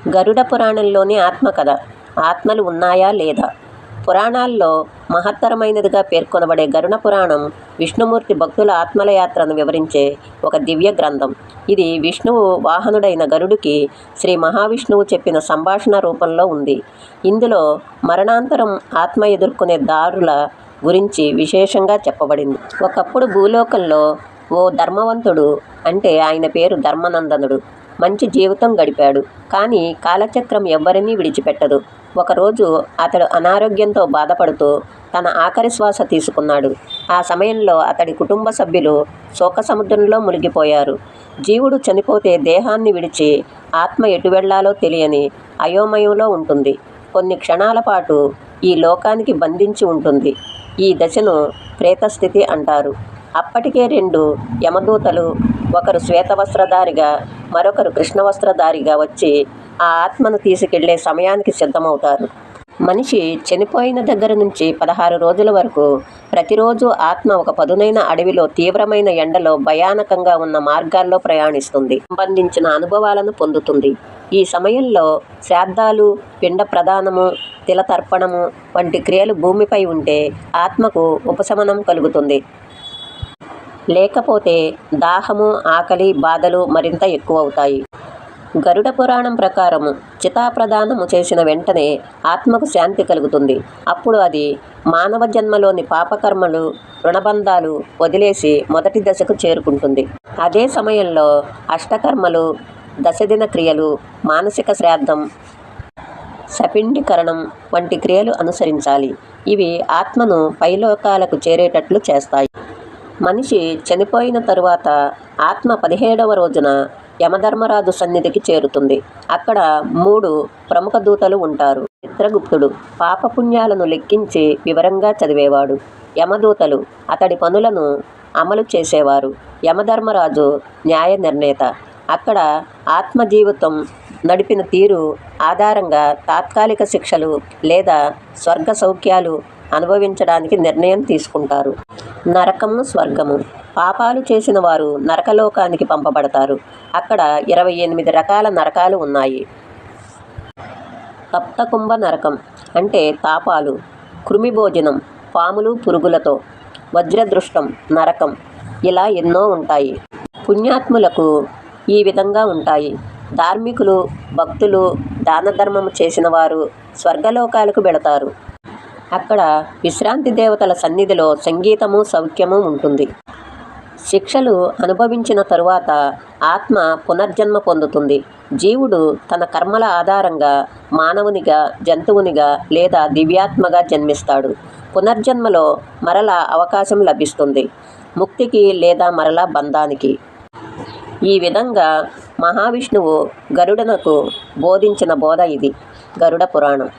గరుడ పురాణంలోని ఆత్మకథ. ఆత్మలు ఉన్నాయా లేదా? పురాణాల్లో మహత్తరమైనదిగా పేర్కొనబడే గరుడ పురాణం విష్ణుమూర్తి భక్తుల ఆత్మల యాత్రను వివరించే ఒక దివ్య గ్రంథం. ఇది విష్ణువు వాహనుడైన గరుడికి శ్రీ మహావిష్ణువు చెప్పిన సంభాషణ రూపంలో ఉంది. ఇందులో మరణాంతరం ఆత్మ ఎదుర్కొనే దారుల గురించి విశేషంగా చెప్పబడింది. ఒకప్పుడు భూలోకంలో ఓ ధర్మవంతుడు, అంటే ఆయన పేరు ధర్మనందనుడు, మంచి జీవితం గడిపాడు. కానీ కాలచక్రం ఎవ్వరినీ విడిచిపెట్టదు. ఒకరోజు అతడు అనారోగ్యంతో బాధపడుతూ తన ఆఖరి శ్వాస తీసుకున్నాడు. ఆ సమయంలో అతడి కుటుంబ సభ్యులు శోక సముద్రంలో మునిగిపోయారు. జీవుడు చనిపోతే దేహాన్ని విడిచి ఆత్మ ఎటు వెళ్లాలో తెలియని అయోమయంలో ఉంటుంది. కొన్ని క్షణాల పాటు ఈ లోకానికి బంధించి ఉంటుంది. ఈ దశను ప్రేతస్థితి అంటారు. అప్పటికే 2 యమదూతలు, ఒకరు శ్వేతవస్త్రధారిగా మరొకరు కృష్ణవస్త్రధారిగా వచ్చి ఆ ఆత్మను తీసుకెళ్లే సమయానికి సిద్ధమవుతారు. మనిషి చనిపోయిన దగ్గర నుంచి 16 రోజుల వరకు ప్రతిరోజు ఆత్మ ఒక పదునైన అడవిలో తీవ్రమైన ఎండలో భయానకంగా ఉన్న మార్గాల్లో ప్రయాణిస్తుంది. సంబంధించిన అనుభవాలను పొందుతుంది. ఈ సమయంలో శ్రాద్ధాలు, పిండ ప్రదానము, తిలతర్పణము వంటి క్రియలు భూమిపై ఉంటే ఆత్మకు ఉపశమనం కలుగుతుంది. లేకపోతే దాహము, ఆకలి, బాధలు మరింత ఎక్కువవుతాయి. గరుడ పురాణం ప్రకారం చితాప్రదానము చేసిన వెంటనే ఆత్మకు శాంతి కలుగుతుంది. అప్పుడు అది మానవ జన్మలోని పాపకర్మలు, రుణబంధాలు వదిలేసి మొదటి దశకు చేరుకుంటుంది. అదే సమయంలో అష్టకర్మలు, దశదిన క్రియలు, మానసిక శ్రాద్ధం, సపిండీకరణం వంటి క్రియలు అనుసరించాలి. ఇవి ఆత్మను పైలోకాలకు చేరేటట్లు చేస్తాయి. మనిషి చనిపోయిన తరువాత ఆత్మ 17వ రోజున యమధర్మరాజు సన్నిధికి చేరుతుంది. అక్కడ 3 ప్రముఖ దూతలు ఉంటారు. చిత్రగుప్తుడు పాపపుణ్యాలను లెక్కించి వివరంగా చదివేవాడు. యమదూతలు అతడి పనులను అమలు చేసేవారు. యమధర్మరాజు న్యాయ నిర్ణేత. అక్కడ ఆత్మ జీవితం నడిపిన తీరు ఆధారంగా తాత్కాలిక శిక్షలు లేదా స్వర్గ సౌఖ్యాలు అనుభవించడానికి నిర్ణయం తీసుకుంటారు. నరకము, స్వర్గము. పాపాలు చేసిన వారు నరకలోకానికి పంపబడతారు. అక్కడ 28 రకాల నరకాలు ఉన్నాయి. తప్తకుంభ నరకం అంటే తాపాలు, కృమి భోజనం, పాములు పురుగులతో, వజ్రదృష్టం నరకం, ఇలా ఎన్నో ఉంటాయి. పుణ్యాత్ములకు ఈ విధంగా ఉంటాయి. ధార్మికులు, భక్తులు, దాన ధర్మము చేసిన వారు స్వర్గలోకాలకు వెళతారు. అక్కడ విశ్రాంతి దేవతల సన్నిధిలో సంగీతము, సౌఖ్యము ఉంటుంది. శిక్షలు అనుభవించిన తరువాత ఆత్మ పునర్జన్మ పొందుతుంది. జీవుడు తన కర్మల ఆధారంగా మానవునిగా, జంతువునిగా లేదా దివ్యాత్మగా జన్మిస్తాడు. పునర్జన్మలో మరలా అవకాశం లభిస్తుంది, ముక్తికి లేదా మరలా బంధానికి. ఈ విధంగా మహావిష్ణువు గరుడనకు బోధించిన బోధ ఇది గరుడ పురాణం.